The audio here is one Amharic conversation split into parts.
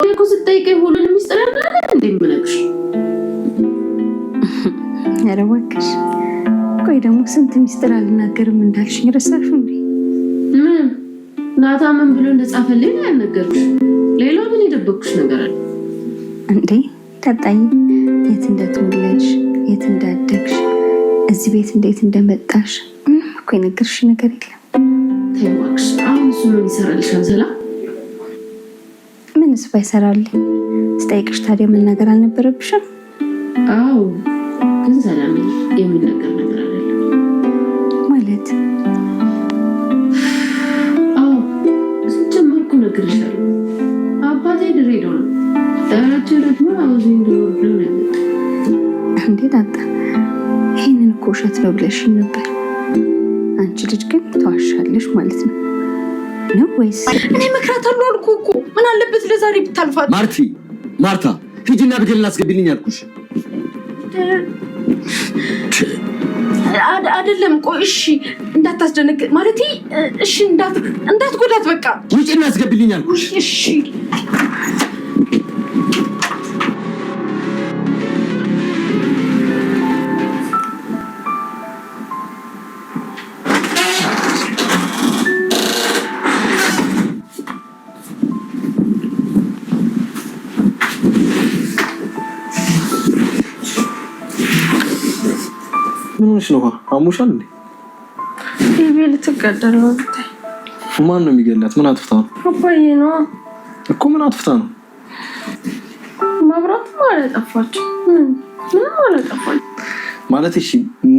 እኮ ስጠይቀኝ ሁሉንም ሚስጥር ያናለ እንደምነግርሽ። ኧረ እባክሽ ቆይ ደግሞ ስንት ሚስጥር አልናገርም እንዳልሽኝ ረሳሽው እንዴ? ምን ናታ ምን ብሎ እንደጻፈልኝ ነው ያልነገርኩሽ? ሌላ ምን የደበቅኩሽ ነገር አለ እንዴ? ቀጣይ የት እንደተወለድሽ የት እንዳደግሽ እዚህ ቤት እንዴት እንደመጣሽ ምንም እኮ የነገርሽ ነገር የለም። ተይ እባክሽ አሁን እሱ ምን ይሰራልሻል? ሰላም ምንስ ባይሰራልኝ ስጠይቅሽ ታዲያ መናገር አልነበረብሽም? አዎ ግን ሰላም የሚነገር ነገር አይደለም ማለት። አዎ ጀመርኩ ነግሬሻለሁ። አባቴ ድሬዳዋ ነው፣ ዳራቼ ደግሞ አውዚ እንደወርዶ ነው ያመጣ። እንዴ ዳጣ ይህንን እኮ ውሸት ነው ብለሽኝ ነበር። አንቺ ልጅ ግን ተዋሻለሽ ማለት ነው ወይስ? እኔ እመክራታለሁ አልኩህ እኮ ምን አለበት ለዛሬ ብታልፋት። ማርታ ሂጂና ብገል አስገቢልኝ አልኩሽ። አይደለም ቆይ እሺ እንዳታስደነግ ማለት እሺ እንዳትጎዳት በቃ ውጪና አስገቢልኝ አልኩሽ። እሺ ምን ሆነሽ ነው? አሞሻል እንዴ? ይሄ ልትገደል ነው ብታይ። ማን ነው የሚገላት? ምን አጥፍታ ነው? አባዬ ነው እኮ። ምን አጥፍታ ነው? ማብራት ማለት ጠፋች። ምን ማለት ጠፋች ማለት? እሺ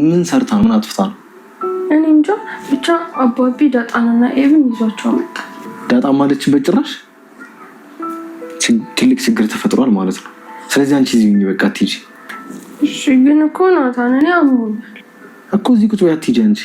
ምን ሰርታ ምን አጥፍታ ነው? እኔ እንጃ ብቻ አባቢ ዳጣንና ኤብን ይዟቸው መጣ። ዳጣን ማለችበት ጭራሽ ትልቅ ችግር ተፈጥሯል ማለት ነው። ስለዚህ አንቺ እዚህ በቃ አትሂጂ። እሺ ግን እኮ ናታን እኔ አሞኛል እኮ እዚህ ቁጭ በይ አትሂጂ አንቺ።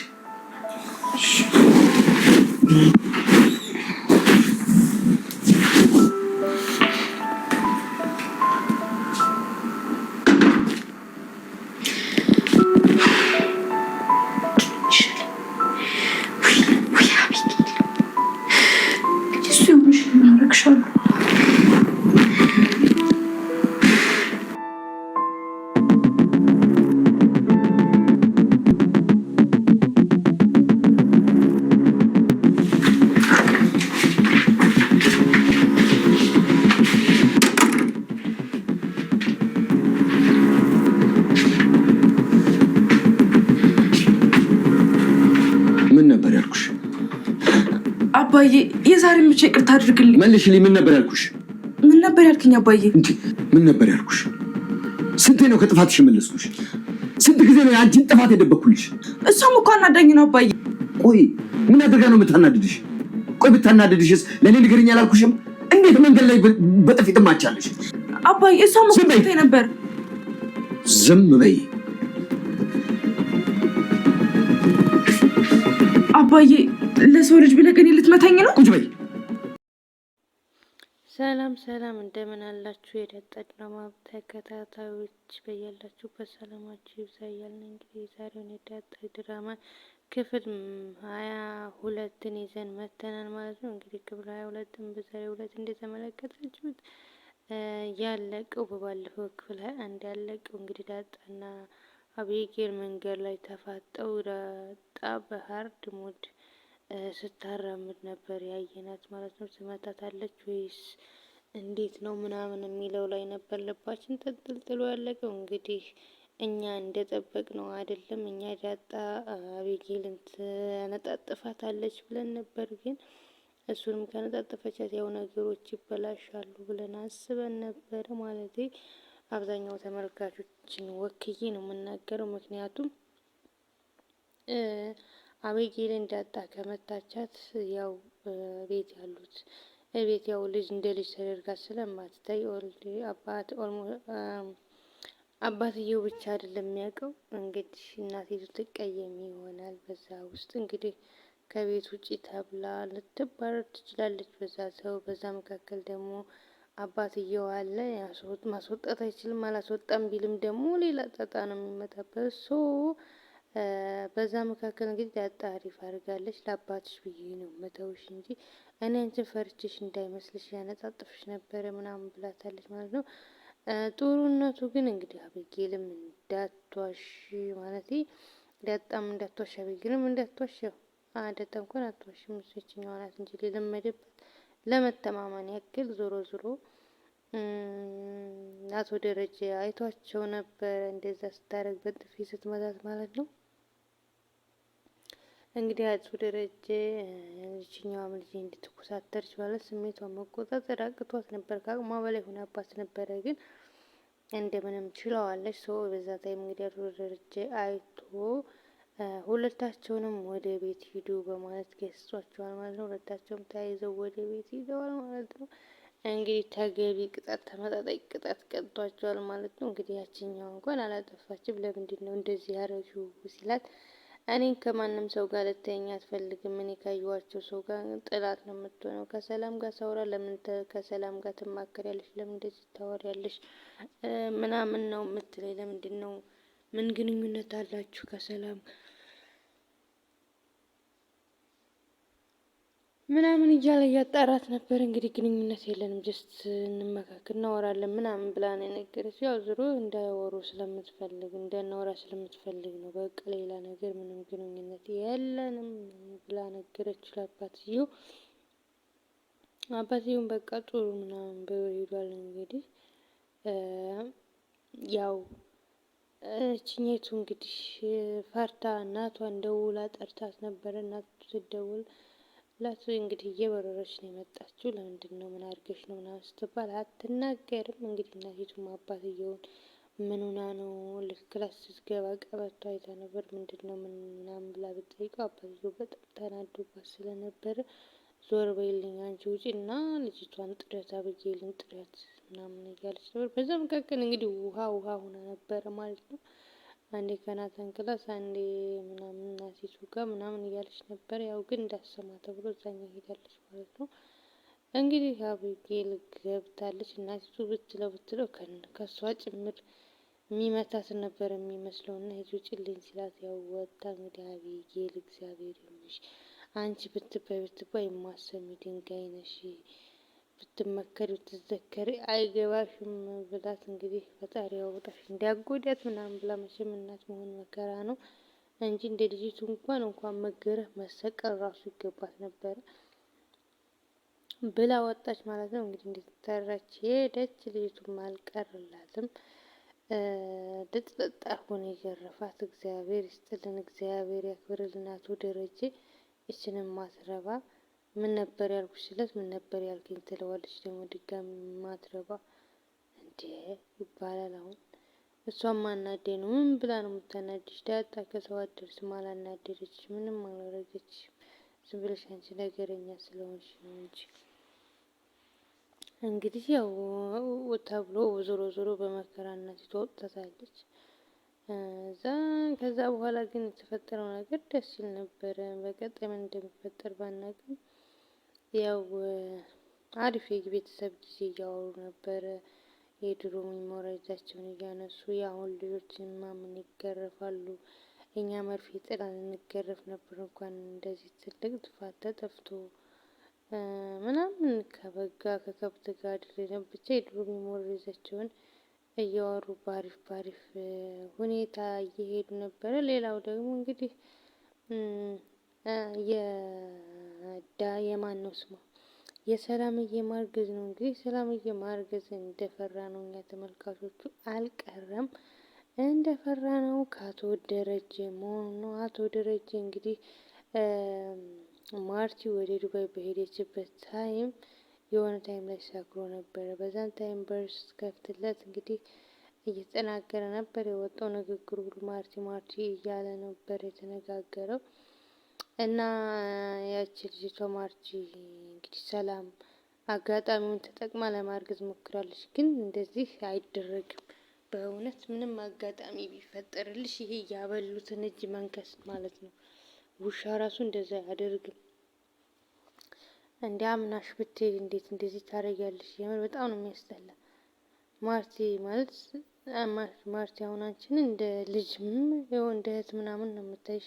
አባዬ የዛሬ ምቼ ይቅርታ አድርግልኝ። መልሽልኝ። ምን ነበር ያልኩሽ? ምን ነበር ያልከኝ አባዬ? እንዴ ምን ነበር ያልኩሽ? ስንቴ ነው ከጥፋትሽ የመለስኩሽ? ስንት ጊዜ ነው አንቺን ጥፋት የደበኩልሽ? እሷም እኮ አናዳኝ ነው አባዬ። ቆይ ምን አድርጋ ነው የምታናድድሽ? ቆይ ብታናድድሽስ ለእኔ ንገሪኝ አላልኩሽም? እንዴት መንገድ ላይ በጥፊ ትማቻለሽ? አባዬ እሷም እኮ ብታይ ነበር። ዝም በይ አባዬ። ለሰው ልጅ ብለህ ግን ልትመታኝ ነው? ቁጭ በይ። ሰላም እንደምን አላችሁ? የዳጣ ድራማ ተከታታዮች በያላችሁበት ሰላማችሁ ይብዛ እያልን እንግዲህ ዛሬውን የዳጣ ድራማ ክፍል 22ን ይዘን መተናል ማለት ነው። እንግዲህ ክፍል 22ን በዛሬው ዕለት እንደተመለከታችሁት ያለቀው በባለፈው ክፍል 21 ያለቀው እንግዲህ ዳጣና አቤጌል መንገድ ላይ ተፋጠው ዳጣ በሀርድ ሙድ ስታራምድ ነበር ያየናት ማለት ነው። ትመታታለች ወይስ እንዴት ነው ምናምን የሚለው ላይ ነበር ልባችን ተንጠልጥሎ ያለቀው። እንግዲህ እኛ እንደጠበቅ ነው አይደለም። እኛ ዳጣ አቤጌልን ትነጣጥፋታለች ብለን ነበር፣ ግን እሱንም ከነጣጥፈቻት ያው ነገሮች ይበላሻሉ ብለን አስበን ነበር ማለት አብዛኛው ተመልካቾችን ወክዬ ነው የምናገረው። ምክንያቱም አቤጌልን ዳጣ ከመታቻት ያው ቤት ያሉት ቤት ያው ልጅ እንደ ልጅ ተደርጋ ስለማትታይ አባትየው ብቻ አይደለም የሚያውቀው። እንግዲህ እናቲቱ ትቀየም ይሆናል። በዛ ውስጥ እንግዲህ ከቤት ውጪ ተብላ ልትባረር ትችላለች በዛ መካከል ደግሞ አባትየው አለ ማስወጣት አይችልም። አላስወጣም ቢልም ደግሞ ሌላ ጣጣ ነው የሚመጣበት። በዛ መካከል እንግዲህ ዳጣ አሪፍ አድርጋለች። ለአባትሽ ብዬ ነው መተውሽ እንጂ እኔ አንቺን ፈርችሽ እንዳይመስልሽ ያነጣጥፍሽ ነበረ ምናምን ብላታለች ማለት ነው። ጥሩነቱ ግን እንግዲህ አቤጌልም እንዳትዋሽ ማለት ዳጣም እንዳትዋሽ አቤጌልም እንዳትዋሽ ዳጣ እንኳን አትዋሽም እሱ ይችኛዋ ናት እንጂ የለመደባት ለመተማመን ያክል ዞሮ ዞሮ አቶ ደረጀ አይቷቸው ነበር እንደዛ ስታረግ በጥፊ ስትመታት ማለት ነው። እንግዲህ አቶ ደረጀ ልጅኛዋም ልጅ እንድትኮሳተርች ማለት ስሜቷን መቆጣጠር አቅቷት ነበር። ከአቅሟ በላይ ሆናባት ነበረ፣ ግን እንደምንም ችለዋለች። ሰው በዛ ታይም እንግዲህ አቶ ደረጀ አይቶ ሁለታቸውንም ወደ ቤት ሂዱ በማለት ገስጿቸዋል ማለት ነው። ሁለታቸውም ተያይዘው ወደ ቤት ሂደዋል ማለት ነው። እንግዲህ ተገቢ ቅጣት ተመጣጣኝ ቅጣት ቀጥቷቸዋል ማለት ነው። እንግዲህ ያችኛዋ እንኳን አላጠፋችም። ለምንድን ነው እንደዚህ ያረግሽው ሲላት እኔን ከማንም ሰው ጋር ልተኛ አትፈልግም። እኔ ካየኋቸው ሰው ጋር ጥላት ነው የምትሆነው። ከሰላም ጋር ሳውራ ለምን ከሰላም ጋር ትማከሪያለሽ? ለምን እንደዚህ ታወሪያለሽ? ምናምን ነው የምትለኝ። ለምንድን ነው ምን ግንኙነት አላችሁ ከሰላም ምናምን እያለ እያጣራት ነበር። እንግዲህ ግንኙነት የለንም ጀስት እንመካከል እናወራለን ምናምን ብላ ነው የነገረች። ያው ዞሮ እንዳያወሩ ስለምትፈልግ እንዳናወራ ስለምትፈልግ ነው። በቃ ሌላ ነገር ምንም ግንኙነት የለንም ብላ ነገረች ለአባትየው። አባትየውም በቃ ጥሩ ምናምን ብሎ ሄዷል። እንግዲህ ያው እችኛይቱ እንግዲህ ፈርታ እናቷን ደውላ ጠርታት ነበረ። እናቱ ስትደውል ላት እንግዲህ እየበረረች ነው የመጣችው። ለምንድን ነው ምን አድርገሽ ነው ምናምን ስትባል አትናገርም። እንግዲህ እናቲቱም አባትየውን ምን ሆና ነው ልክ ክላስ ስትገባ ቀበቶ አይታ ነበር። ምንድን ነው ምን ምናምን ብላ ብትጠይቀው አባትየው በጣም ተናዶባት ስለነበረ ዞር በይልኝ አንቺ ውጪ እና ልጅቷን ጥሪያት አቤጌልን ጥሪያት ምናምን እያለች ነበር። በዛ መካከል እንግዲህ ውሃ ሆና ነበረ ማለት ነው። አንዴ ከናታን ክላስ አንዴ ምናምን እናቲቱ ጋር ምናምን እያለች ነበር። ያው ግን እንዳሰማ ተብሎ እዛኛው ሄዳለች ማለት ነው። እንግዲህ አቤጌል ገብታለች። እናቲቱ ብትለው ከሷ ጭምር የሚመታት ነበር የሚመስለው እና ሂጂ ውጭልኝ ሲላት ያው ወጣ። እንግዲህ አቤጌል እግዚአብሔር ይሁንሽ አንቺ ብትባይ የማሰሚ ድንጋይ ነሽ፣ ብትመከሪ ብትዘከሪ አይገባሽም ብላት እንግዲህ ፈጣሪ ያውጣሽ እንዲያጎዳት ምናምን ብላ መቼም እናት መሆን መከራ ነው እንጂ እንደ ልጅቱ እንኳን መገረፍ መሰቀል ራሱ ይገባት ነበር ብላ ወጣች ማለት ነው። እንግዲህ እንድትጠራች ሄደች። ልጅቱም አልቀርላትም ልጥጥጣ ሆነ የገረፋት። እግዚአብሔር ይስጥልን፣ እግዚአብሔር ያክብርልን አቶ ደረጀ። ይችንም ማትረባ ምን ነበር ያልኩሽ ሲለት ምን ነበር ያልከኝ ትለዋለች። ደግሞ ድጋሚ ማትረባ እንዴ ይባላል። አሁን እሷም ማናዴ ነው ምን ብላ ነው የምታናድሽ? ዳጣ ከሰው አደርስም አላናደደች፣ ምንም አላረገች። ዝም ብለሽ አንቺ ነገረኛ ስለሆንሽ ነው እንጂ እንግዲህ ያው ተብሎ ዞሮ በመከራ እናቲቱ ወጥታታለች። ከዛ በኋላ ግን የተፈጠረው ነገር ደስ ይል ነበረ። በቀጣይ ምን እንደሚፈጠር ባናውቅም ያው አሪፍ የቤተሰብ ጊዜ እያወሩ ነበረ። የድሮ ሚሞሪያቸውን እያነሱ የአሁን ልጆችማ ምን ይገረፋሉ፣ እኛ መርፌ ጥላን እንገረፍ ነበር እንኳን እንደዚህ ትልቅ ጥፋት ተጠፍቶ ምናምን ከበጋ ከከብት ጋር ድሬ ብቻ የድሮ ሚሞሪያቸውን እያወሩ ባሪፍ ሁኔታ እየሄዱ ነበረ። ሌላው ደግሞ እንግዲህ የማን ነው ስሟ የሰላምዬ ማርገዝ ነው። እንግዲህ ሰላምዬ ማርገዝ እንደፈራ ነው እኛ ተመልካቾቹ አልቀረም እንደፈራ ነው ከአቶ ደረጀ መሆኑ ነው። አቶ ደረጀ እንግዲህ ማርቲ ወደ ዱባይ በሄደችበት ታይም የሆነ ታይም ላይ ሰክሮ ነበረ። በዛን ታይም በርስ ከፍትለት እንግዲህ እየተናገረ ነበር። የወጣው ንግግሩ ሁሉ ማርቲ እያለ ነበር የተነጋገረው እና ያቺ ልጅቷ ማርቲ እንግዲህ ሰላም አጋጣሚውን ተጠቅማ ለማርገዝ ሞክራለች። ግን እንደዚህ አይደረግም። በእውነት ምንም አጋጣሚ ቢፈጠርልሽ ይሄ ያበሉትን እጅ መንከስ ማለት ነው። ውሻ ራሱ እንደዛ አያደርግም። እንደ አምናሽ ብትሄድ እንዴት እንደዚህ ታደርጊያለሽ? የምር በጣም ነው የሚያስጠላ። ማርቲ ማለት ማርቲ አሁን አንቺን እንደ ልጅ እንደ እህት ምናምን ነው የምታይሽ።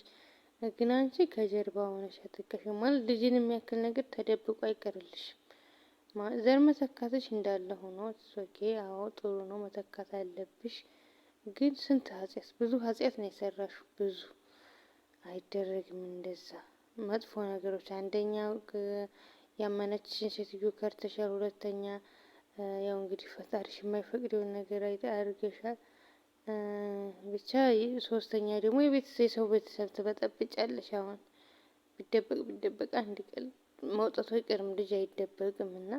ግን አንቺ ከጀርባ ሆነሽ አትከሽም ማለት ልጅን የሚያክል ነገር ተደብቆ አይቀርልሽም። ዘር መተካትሽ እንዳለ ሆኖ ኦኬ፣ አዎ ጥሩ ነው፣ መተካት አለብሽ። ግን ስንት ኃጢአት፣ ብዙ ኃጢአት ነው የሰራሽው። ብዙ አይደረግም እንደዛ መጥፎ ነገሮች። አንደኛ ያመነችሽን ሴትዮ ከርተሻል። ሁለተኛ ያው እንግዲህ ፈጣሪሽ የማይፈቅደውን ነገር አድርገሻል። ብቻ ሶስተኛ ደግሞ የሰው ቤተሰብ ትበጠብጫለሽ። አሁን ቢደበቅ አንድ ቀን መውጣቱ አይቀርም፣ ልጅ አይደበቅም። እና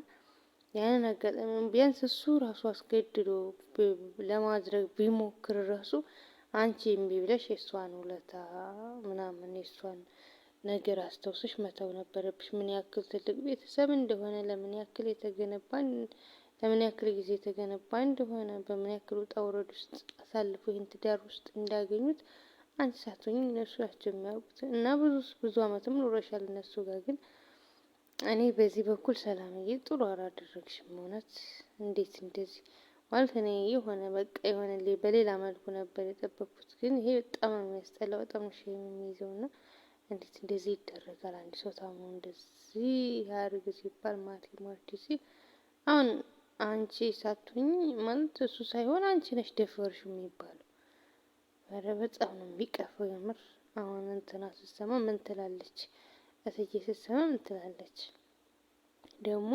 ያንን አጋጣሚ ቢያንስ እሱ ራሱ አስገድዶ ለማድረግ ቢሞክር ራሱ አንቺ እምቢ ብለሽ የእሷን ውለታ ምናምን የእሷን ነገር አስታውሰሽ መተው ነበረብሽ። ምን ያክል ትልቅ ቤተሰብ እንደሆነ፣ ለምን ያክል ጊዜ የተገነባ እንደሆነ፣ በምን ያክል ውጣ ውረድ ውስጥ አሳልፎ ይህን ትዳር ውስጥ እንዳገኙት አንቺ ሳትሆኚ እነሱ ናቸው የሚያውቁት። እና ብዙ አመትም ኖረሻል እነሱ ጋር። ግን እኔ በዚህ በኩል ሰላምዬ ጥሩ አላደረግሽም። እውነት እንዴት እንደዚህ ማለት እኔ የሆነ በቃ የሆነ በሌላ መልኩ ነበር የጠበቅኩት። ግን ይሄ በጣም የሚያስጠላ፣ በጣም ነው የሚይዘው። እና እንዴት እንደዚህ ይደረጋል? አንድ ሰው ታሞ እንደዚህ ያርግ ሲባል ማቲ ሲል አሁን አንቺ ሳትሆኚ ማለት እሱ ሳይሆን አንቺ ነሽ ደፈርሽ የሚባለው። ኧረ በጣም ነው የሚቀፈው የምር። አሁን እንትና ስትሰማ ምን ትላለች? እትዬ ስትሰማ ምን ትላለች? ደግሞ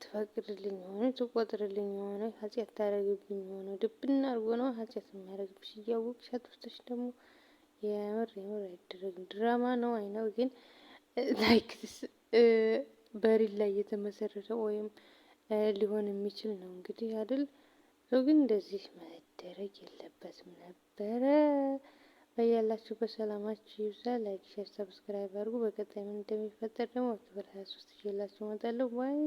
ትፈቅድልኝ ሆነ ትቆጥርልኝ ሆነ ኃጢአት ታደርግብኝ ሆነ ድብና አድርጎ ነው ኃጢአት የሚያደርግብሽ እያወቅሽ አጥፍተሽ ደግሞ የምር አይደረግም። ድራማ ነው አይነው፣ ግን ላይክስ በሪል ላይ የተመሰረተ ወይም ሊሆን የሚችል ነው እንግዲህ አይደል? ግን እንደዚህ መደረግ የለበትም ነበረ። በያላችሁበት ሰላማችሁ ይብዛ። ላይክ፣ ሼር፣ ሰብስክራይብ አድርጉ። በቀጣይ ምን እንደሚፈጠር ደግሞ ክፍል 23 ይዤላችሁ እመጣለሁ። ባይ